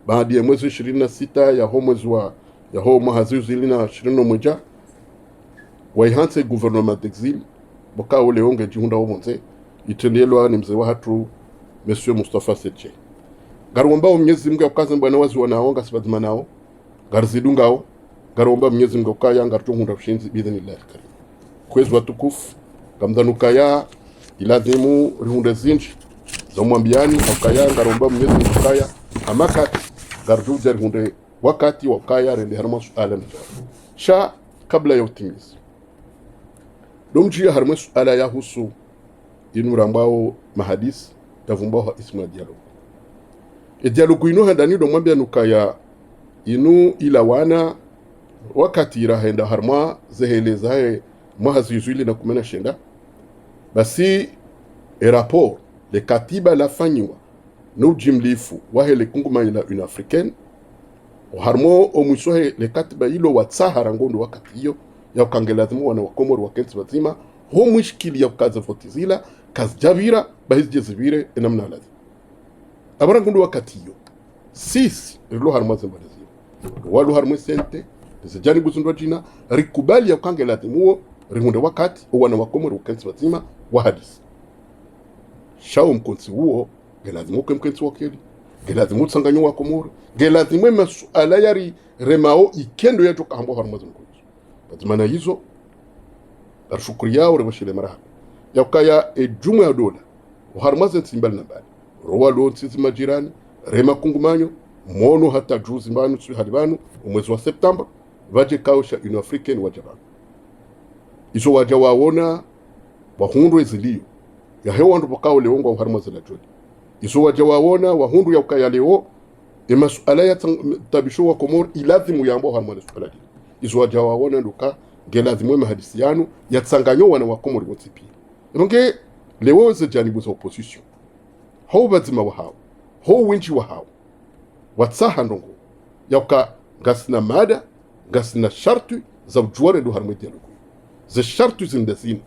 baada ya mwezi 26 ya mwezi wa ya mwezi zilina 21 waihanse gouvernement d'exil bakawo leo ngejihunda omonze itendelwa ni mzee wa hatu Monsieur Mustafa Seche garwamba mnyezi mga ukaza mbwana wazi wanaonga sibazima nao garzidungao garomba Mwenyezi Mungu kaya ngartunga ushinzi bidhnillah karim kwezi watukufu kamdhanukaya ilazimu rihunde zinji zamwambiani akaya ngaromba Mwenyezi Mungu kaya amakati garjuja rihunde wakati wakaya rende harma suala sha kabla ya utimizi domjia harma suala ya husu inu rambao mahadisi yavumbao isma dialogue dialogue ino handani do mwambia nukaya inu ilawana wakati irahenda harma zeheleza mahazizwili na kumena shenda basi rapport le katiba la fanywa no jimlifu wahele kungumanyila une africaine harmo omusohe le katiba ilo watsahara ngondo wakati hiyo ya ukangelazimu wana wakomoro wakensi wazima homwishikili ya ukaza votizila kazijavira bahizije zivire enamna lazi abara ngondo wakati hiyo sisi rilo harmo zembanazi walu harmo sente zijani buzundwa jina rikubali ya ukangelazimu rihunde wakati wana wakomoro wakensi wazima wa hadisi shao mkonsi huo gelazimu ke mkonsi wakeli gelazimu tsanganyo wa komoro gelazimu masuala yari remao ikendo yetu kahambo harmazo mkonsi batimana hizo arshukuri yao rebashile maraha yakaya ejumu ya dola harmazo tsimbali nambali rowa lo tsizi majirani rema kungumanyo mono hata juzi mbanu su halibanu mwezi wa Septemba vaje kaosha une africaine wajabana iso wajawaona wahundu ezilio ya hewa ndo pakao leongo wa harmazo la jodi iso wajawaona wahundu ya ukaya leo masuala ya tabisho wa komoro ilazimu ya ambao harmazo suala dili iso wajawaona nduka gelazimu mahadisi yanu ya tsanganyo wana wa komoro wotsipi nge leo ze janibu za opposition hao bazima wa hao hao winchi wa hao watsaha ndongo ya uka gasina mada gasina shartu za ujuare ndo harmazo dialogu ze shartu zindazini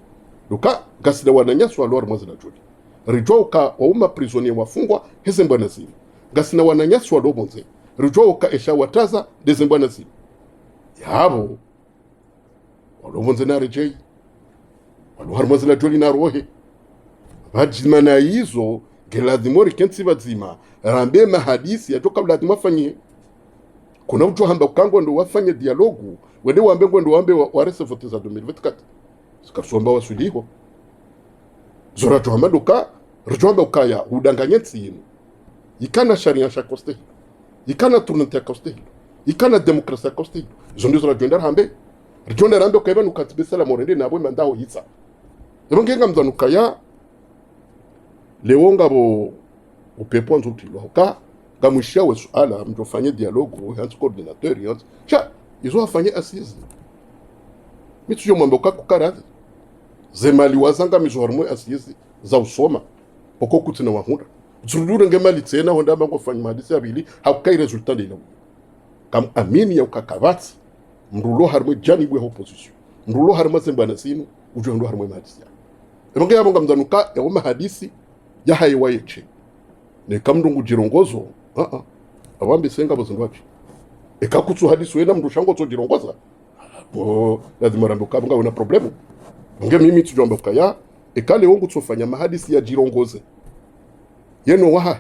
luka gasida wananyaswa alwar mazina jodi rijouka wa uma prisonier wafungwa hezembana zini gasina wananyaswa lobonze rijouka esha wataza dezembana zini yabo walobonze na rejei walwar mazina jodi na rohe vajimana hizo gelazimori kensi vazima rambe mahadisi ya toka lazima fanyie kuna mtu hamba ukangwa ndo wafanye dialogu wende wambe ndo wambe warese vote za 2024 sikasomba wasuliho zora tuhamaduka rjomba ukaya udanganye tsinu ikana sharia sha koste ikana tournante koste ikana demokrasia koste zondo zora jondar hambe rjonda rambe ukaiba nukatibesa la morende nabo mandao hitsa ngenga mzanukaya lewonga bo upepo nzuti loka gamushia we suala mtofanye dialogue hans coordinateur yons cha izo afanye assise mitu yo mambo kakukarazi zemali wazanga mizormo assise za usoma poko kutina wahunda zurudure ngemali tsena honda bango fanya madisi abili hakukai resultat de kam amini ya ukakavati mrulo harmo jani bwe opposition mrulo harmo sembana sinu ujo ndo harmo madisi ebonge yabonga mzanuka ya mahadisi ya haiwayeche ne kamndungu jirongozo abambi senga bozindwapi ekakutsu hadisi wena mndu shango jirongoza bo lazima rambo kabanga una problemu nge mimi tujomba kaya ekale wongu tsofanya mahadisi ya jirongoze yeno waha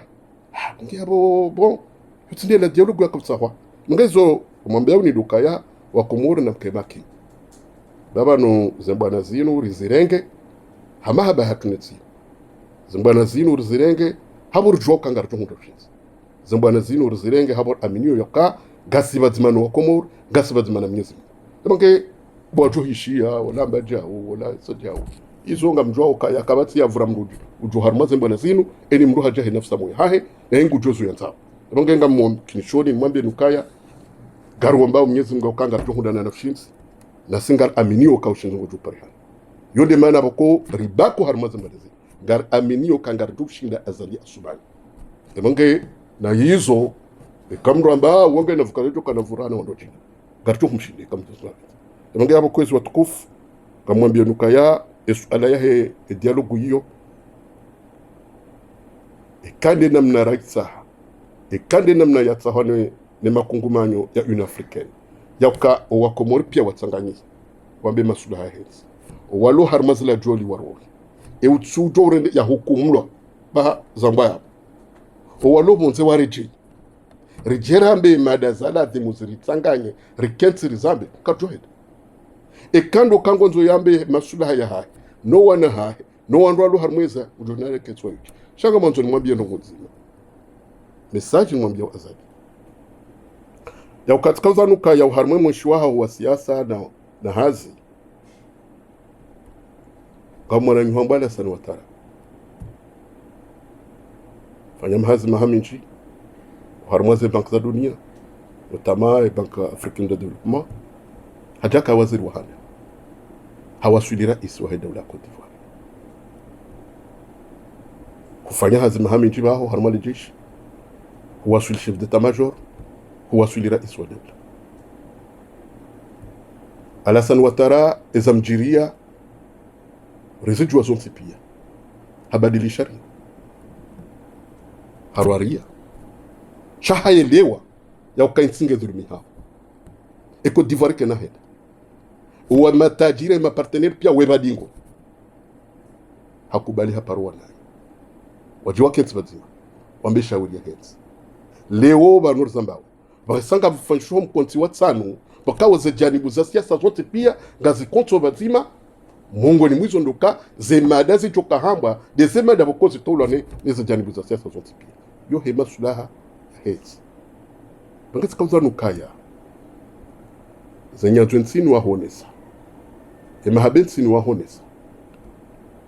nge abo bon yutinde la dialogue ya kapsawa ngezo umwambia ni dukaya wa komoro na mkebaki baba no zembana zinu rizirenge hamahaba hatunetsi zembana zinu rizirenge habur joka ngarto hundo shinzi zembana zinu rizirenge habur aminio yoka gasiba zimano wa komoro gasiba zimana Mwenyezi Mungu nge bojo hishia wala mbajao wala sajao izonga mjwao kaya kabati ya vura mruju ujo harmaze mbana zinu eni mruha jahe nafsa moya hahe na hengu jozu yanzao ngenga kinishoni mwambie nukaya garu mbao Mwenyezi Mungu ukanga tuhunda na nafshinzi na singar aminio ka ushinzo ujo parihani yonde maana bako ribako harmaze mbana zinu gar aminio kangar dushinda azali asubani nge na hizo kamro ambao wonge na vukaleto kana vurana wandochini gartu kumshinde kamtoswa nge hapo kwezi watukufu kamwambia nukaya esuala yahe dialogue hiyo ekande namna raitsa ekande namna yatsahane ne makungumanyo ya une africaine yauka wakomori pia watsanganyiza wambe masula hahensi walo harmazla joli warori utsujo rende ya hukumlwa ba zambaya walo bonze wareje rijerambe mada zala dhimuziritsanganye rikensi rizambe kajoheda ekando kango nzo yambe masulaha ya hahe no wana hahe no wandu harmweza ujonare ketswa yuki shanga mwanzo ni mwambie ndongo nzima message ni mwambie azadi ya ukatika uzanuka ya uharmwe mwishiwaha wa siasa na hazi kama na nyumbala sana watara fanya mahazi mahaminji uharmwaze bank za dunia notama bank africaine de développement hajaka waziri wa hana hawasuli rais wa dawla Cote d'Ivoire kufanya hazi mahaminji baho harmali jeshi huwasuli chef d'état major huwasuli rais wa dawla Alassane Ouattara ezamjiria residu wa zonsi pia habadili sharia harwaria shahaelewa ya ukainsinge dhulumi hao eko divari kena heda uwa matajiri ma partenaire pia webadingo hakubali haparwa nayo wajiwa kenzi bazima wambeshauri ya kenzi leo banur zambao bakasanga bufansho mkonti watsanu bakawa za janibu za siasa zote pia ngazi konto bazima Mungu ni mwizo ndoka zemada zichoka hamba de zemada bokozi tolwane neza janibu za siasa zote pia yo hema sulaha hezi bangati kauza nukaya zenya twensini wa honesa hema habensini wa honesa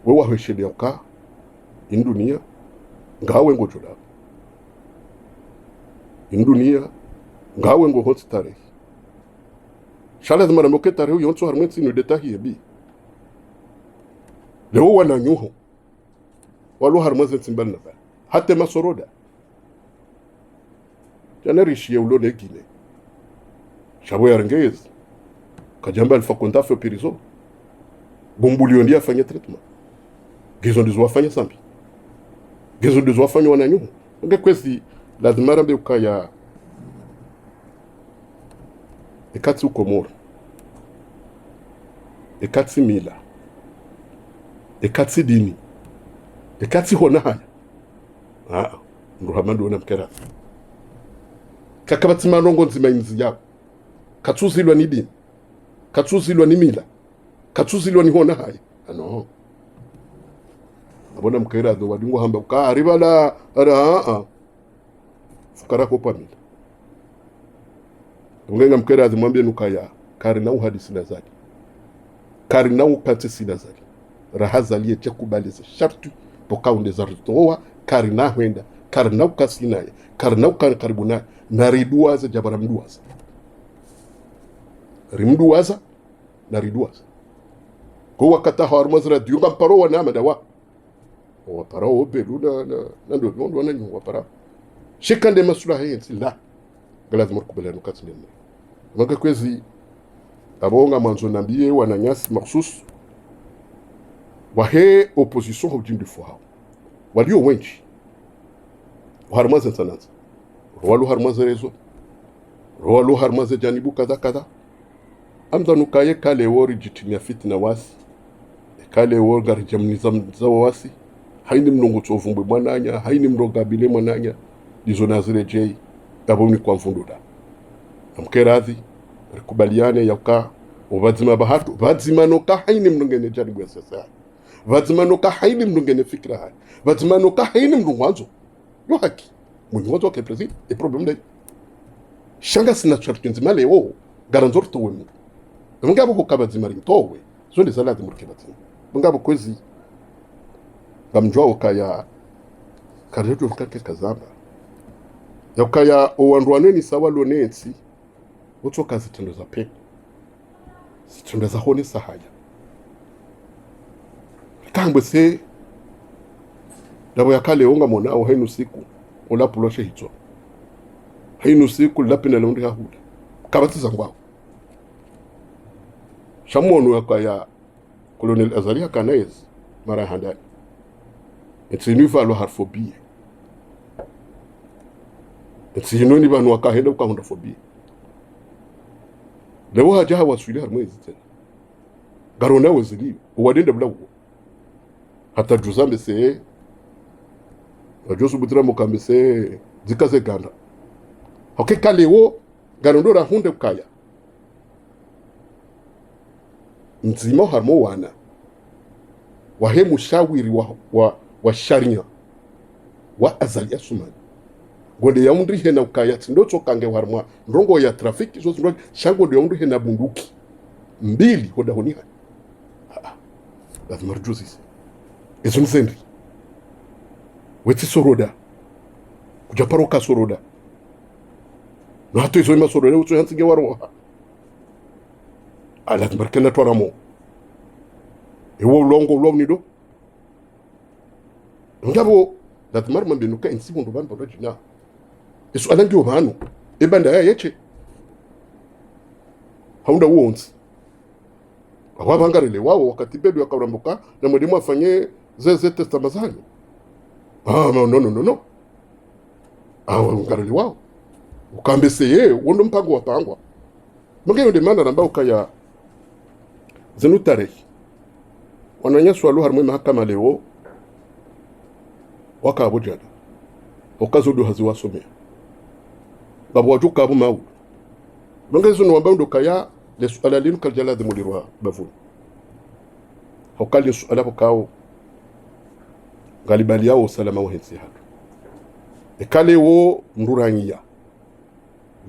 wewa hweshele yoka indunia ngawe ngojola indunia ngawe ngo hotsi tarehe shala zimara moke tarehe yonso harmensini detahi ebi leo wana nyuho walu harmaze tsimbal nafa hatta masoroda janarishi ya ulone Guinée shabo ya rengez kajamba alfa kontafe pirizo bombulio ndia afanya treatment gezo ndizo afanya sambi gezo ndizo afanya wana nyuho ngekwezi lazima rambe ukaya ekatsi ukomoro ekatsi mila ekatsi dini ekatsi hona haya nduhamando ona mkera kakabati marongo nzima inzi yako katsuzilwa ni dini katsuzilwa ni mila katsuzilwa ni hona haya ano abona mkera do wadingo hamba ukaribala ara fukara ko pamila ungenga mkera azimwambie nukaya kari na uhadisi na zali kari na ukatsi sina zali rahazalie chakubaliza sharti pokaunde za ritoa karina hwenda karina ukasinaye karina ukani karibuna nariduaza jabara mduaza rimduaza nariduaza kwa wakata harmazra diunga mparo wana madawa wa paro beluna na ndo ndo na nywa para shikande masulaha yensi la galaz murkubela nukatsi nanga kwezi abonga manzo nambie wananyasi mahsus wahe opposition hobjim de fois walio wenchi harmaze sananza walu harmaze rezo walu harmaze janibu kadha kadha amza nukaye kale wori jitinya fitna wasi kale wori garjamnizam zawasi haini mnongo tsovumbwe mwananya haini mroga bile mwananya dizo nazire jei abomni kwa mfunduda amkeradhi rikubaliane yaka ubazima bahatu bazima noka haini mnongene janibu ya sasa vadzimanoka haini mndungene fikira hai vadzimanoka haini mndungwanzo yo haki mundungwanzo wake president e problem dai shanga sina chartinzi male wo garanzor to wemu ngabo ko kabadzimari towe zo ndi salati murke batsima ngabo kwezi ngamjwa okaya kareto kake kazamba yakaya owandwane ni sawa lonensi utsoka zitendo za pe zitendo za hone sahaya kambwe se dabo yakale onga mona o hainu siku ola puloshe hitso hainu siku lapina londi hahuda kabati zangwa shamono yakaya colonel Azalia Kanez mara handani etsinufa lo harfobie etsinoni banu wakahenda ukahunda fobie lewo haja wasuli harmwezi tena garona wezili uwadenda bulawo hata juzambe se wajosu butra mokambe se zikaze ganda kaleo garondora hunde ukaya nzima harmo wana wahe mushawiri wa sharia wa azali ya sumani gonde ya undri hena ukaya tindo chokange harmo ndongo ya trafiki zo ndo shango de undri hena bunduki mbili hoda honiha lazima rujuzisi ezo nzendi weti soroda kujaparoka soroda no hato izo ima soroda uto yantige waroha ala markena twaramo ewo longo lomnido ngabo lazima mambe nuka insibo ndo bantu bajina eso alangi obanu ebanda ya yeche haunda wonzi awabangarele wao wakati bedu yakarambuka na mwalimu afanye zeze testamazani no ngarele wao ukambeseye wondo mpango wapangwa mngeyo demanda namba ukaya zenu tarehe wananyaswa lo harmwe mahakama leo wakabujana okazodo haziwasomea babu wajuka abu mau mngezo no wamba ndokaya lesuala linu kaljala de mulirwa bavu hokali suala pokao galibali yao salama wahensi hatu ekale wo nduranya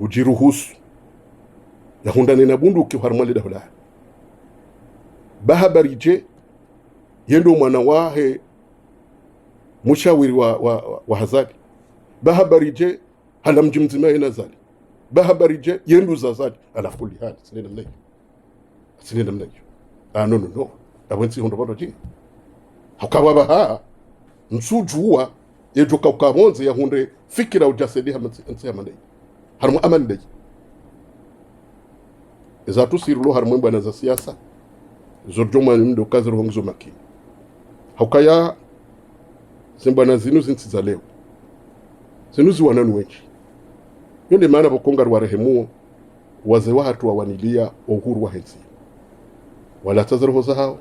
ujiruhusu ya hundane na bunduki harmali da hula bahabarije yendo mwana wahe mushawiri wa hazadi bahabarije hala mjimzima ina zali bahabarije yendu za zadi ala kulli hal sinena mnayo no awensi hondo bado jini hakababa ha nsujuwa yejoka ukabonze ya hunde fikira ujasedi hamansi amandai harmu amandai ezatu sirulo harmu bwana za siasa zorjoma ndo kazi rohongizo makini hakaya simbana zinu zintiza leo zinuzi wananu wenchi yonde maana bokonga rwarehemu waze watu wawanilia uhuru wa hensi wala tazarho zahao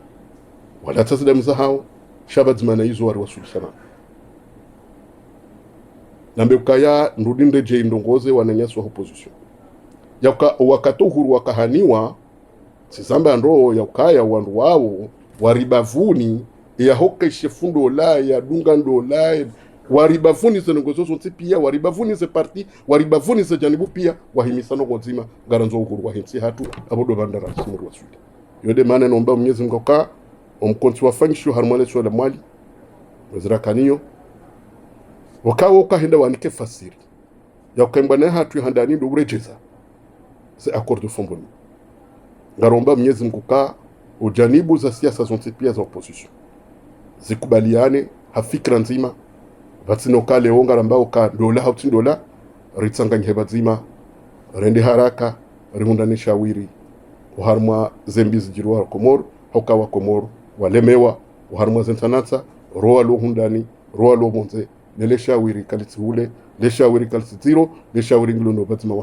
wala tazidam zahao shabad mana hizo wari wasulishana nambe ukaya ndudinde je ndongoze wananyaswa opposition yaka wakati uhuru wakahaniwa sizamba ndo ya ukaya wandu wao waribavuni ya hoka shefundo la ya dunga ndo la waribavuni ze negozozo pia waribavuni ze parti waribavuni ze janibu pia wahimisano nzima garanzo uhuru wa hensi hatu abodo bandara simuru wa sudi yode maana nomba Mwenyezi Mungu ka omkonti wafanyisho harmale swala mali wazrakaniyo wakawo kahenda wanike fasiri ya ukembana hatu handani ndo urejeza se accord de fomboni ngaromba Mwenyezi Mungu ka ujanibu za siasa zonte pia za opposition zikubaliane hafikra nzima vatsino kale onga ambao ka dola hauti dola ritsanganye bazima rende haraka rihundane shawiri uharma zembizi jirwa komoro hokawa komoro walemewa uharma zentanatsa roa lo hundani roa lo bonze nele shawiri kalitsule le shawiri kalitsiro le shawiri ngilo bazima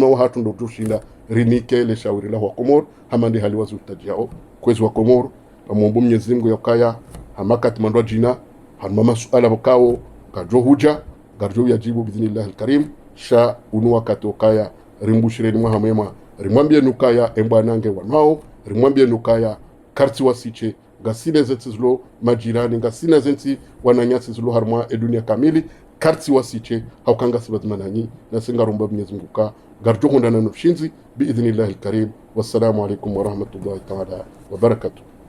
wa hatu ndo tushinda rinike le shawiri la komoro hamandi hali wazutajao kwezi wa komoro amombo Mwenyezi Mungu yakaya hamakat mandwa jina harma masuala bokao gajo huja gajo yajibu biidhnillah alkarim sha unwa katokaya rimbushireni mwa hamema rimwambie nukaya embwanange wanao rimwambie nukaya karti wasiche gasile zetsizlo majirani ngasina zenti wananyasi zlo harma edunia kamili karti wasiche haukanga sibazmanani na singaromba Mwenyezi Mungu ka garjo hundana nufshinzi biidhnillah alkarim wassalamu alaikum wa rahmatullahi ta'ala wa barakatuh.